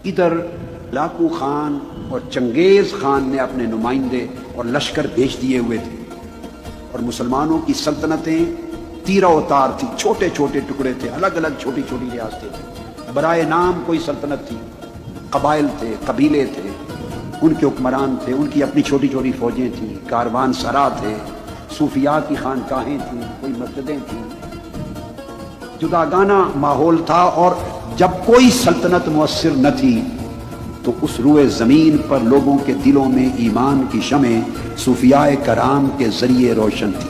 ادھر لاکو خان اور چنگیز خان نے اپنے نمائندے اور لشکر بھیج دیے ہوئے تھے، اور مسلمانوں کی سلطنتیں تیرہ اوتار تھی، چھوٹے چھوٹے ٹکڑے تھے، الگ الگ چھوٹی چھوٹی ریاستیں تھیں، برائے نام کوئی سلطنت تھی، قبائل تھے، قبیلے تھے، ان کے حکمران تھے، ان کی اپنی چھوٹی چھوٹی فوجیں تھیں، کاروان سرا تھے، صوفیاء کی خانقاہیں تھیں، کوئی مسجدیں تھیں، جداگانہ ماحول تھا۔ اور جب کوئی سلطنت مؤثر نہ تھی تو اس روئے زمین پر لوگوں کے دلوں میں ایمان کی شمع صوفیاء کرام کے ذریعے روشن تھی۔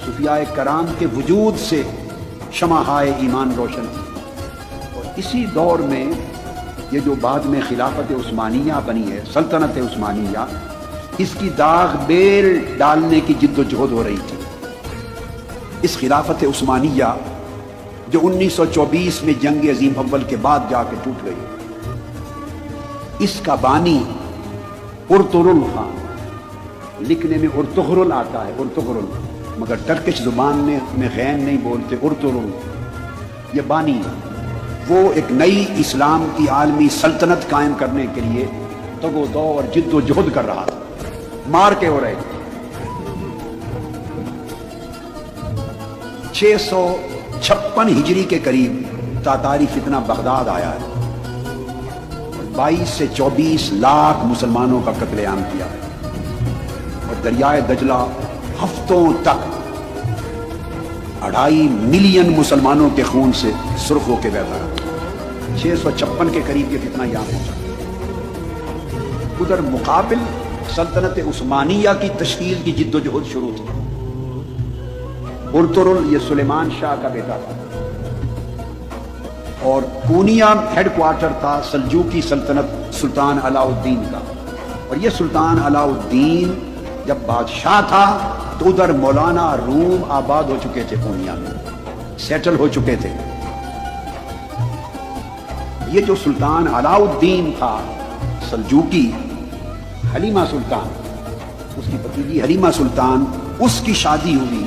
صوفیاء کرام کے وجود سے شمعہائے ایمان روشن تھی، اور اسی دور میں یہ جو بعد میں خلافت عثمانیہ بنی ہے، سلطنت عثمانیہ، اس کی داغ بیل ڈالنے کی جد و جہد ہو رہی تھی۔ اس خلافت عثمانیہ جو 1924 میں جنگ عظیم اول کے بعد جا کے ٹوٹ گئی، اس کا بانی ارطغرل خان، لکھنے میں ارطغرل آتا ہے، ارطغرل، مگر ٹرکش زبان میں غین نہیں بولتے، ارطغرل یہ بانی، وہ ایک نئی اسلام کی عالمی سلطنت قائم کرنے کے لیے تگ و دو اور جد و جہد کر رہا تھا، مار کے ہو رہے تھے۔ 656 ہجری کے قریب تاتاری فتنہ بغداد آیا ہے، 22 سے 24 لاکھ مسلمانوں کا قتل عام کیا ہے، اور دریائے دجلہ ہفتوں تک 2.5 ملین مسلمانوں کے خون سے سرخ ہو کے بہتا رہا۔ 656 کے قریب یہ فتنہ یہاں پہنچا۔ ادھر مقابل سلطنت عثمانیہ کی تشکیل کی جد و جہد شروع تھی۔ ارطغرل یہ سلیمان شاہ کا بیٹا تھا، اور پونیا ہیڈ کوارٹر تھا سلجوقی سلطنت سلطان علاء الدین کا، اور یہ سلطان علاء الدین جب بادشاہ تھا تو ادھر مولانا روم آباد ہو چکے تھے، پونیا میں سیٹل ہو چکے تھے۔ یہ جو سلطان علاء الدین تھا سلجوقی، حلیمہ سلطان، اس کی بھتیجی حلیمہ سلطان، اس کی شادی ہوئی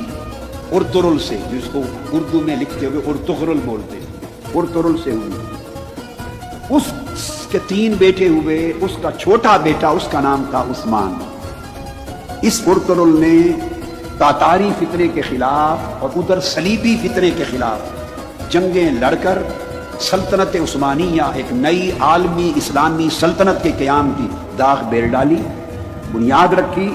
ارطغرل سے، جس کو اردو میں لکھتے ہوئے ارطغرل بولتے ہیں، ارطغرل سے ہوئی۔ اس کے 3 بیٹے ہوئے، اس کا چھوٹا بیٹا، اس کا نام تھا عثمان۔ اس ارطغرل نے تاتاری فتنے کے خلاف اور ادھر صلیبی فتنے کے خلاف جنگیں لڑ کر سلطنت عثمانیہ، ایک نئی عالمی اسلامی سلطنت کے قیام کی داغ بیل ڈالی، بنیاد رکھی،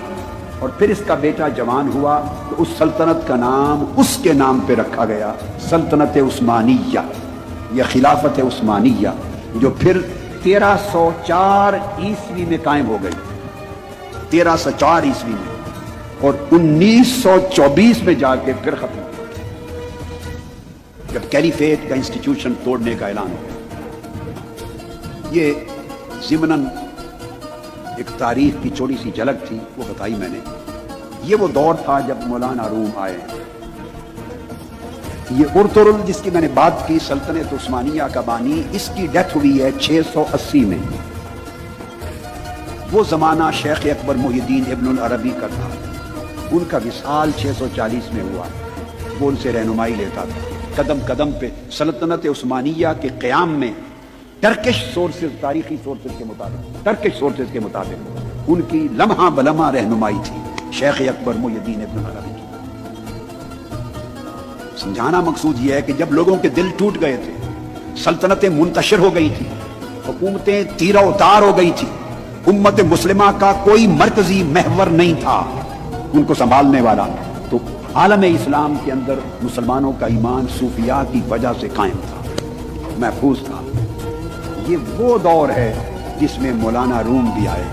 اور پھر اس کا بیٹا جوان ہوا تو اس سلطنت کا نام اس کے نام پہ رکھا گیا، سلطنت عثمانیہ، یا خلافت عثمانیہ، جو پھر 1304 عیسوی میں قائم ہو گئی، 1304 عیسوی میں، اور 1924 میں جا کے پھر ختم ہو گئی، جب کیلیفیٹ کا انسٹیٹیوشن توڑنے کا اعلان ہوا۔ یہ ضمناً ایک تاریخ کی چھوٹی سی جھلک تھی، وہ بتائی میں نے۔ یہ وہ دور تھا جب مولانا روم آئے۔ یہ ارطغرل جس کی میں نے بات کی، سلطنت عثمانیہ کا بانی، اس کی ڈیتھ ہوئی ہے 680 میں۔ وہ زمانہ شیخ اکبر محی الدین ابن العربی کا تھا، ان کا وصال 640 میں ہوا۔ وہ ان سے رہنمائی لیتا تھا قدم قدم پہ سلطنت عثمانیہ کے قیام میں، ٹرکش سورسز، تاریخی سورسز کے مطابق، ٹرکش سورسز کے مطابق ان کی لمحہ بلمحہ رہنمائی تھی شیخ اکبر محی الدین ابن العربی کی۔ سمجھانا مقصود یہ ہے کہ جب لوگوں کے دل ٹوٹ گئے تھے، سلطنتیں منتشر ہو گئی تھی، حکومتیں تیرہ اتار ہو گئی تھی، امت مسلمہ کا کوئی مرکزی محور نہیں تھا ان کو سنبھالنے والا، تو عالم اسلام کے اندر مسلمانوں کا ایمان صوفیاء کی وجہ سے قائم تھا، محفوظ تھا۔ یہ وہ دور ہے جس میں مولانا روم بھی آئے۔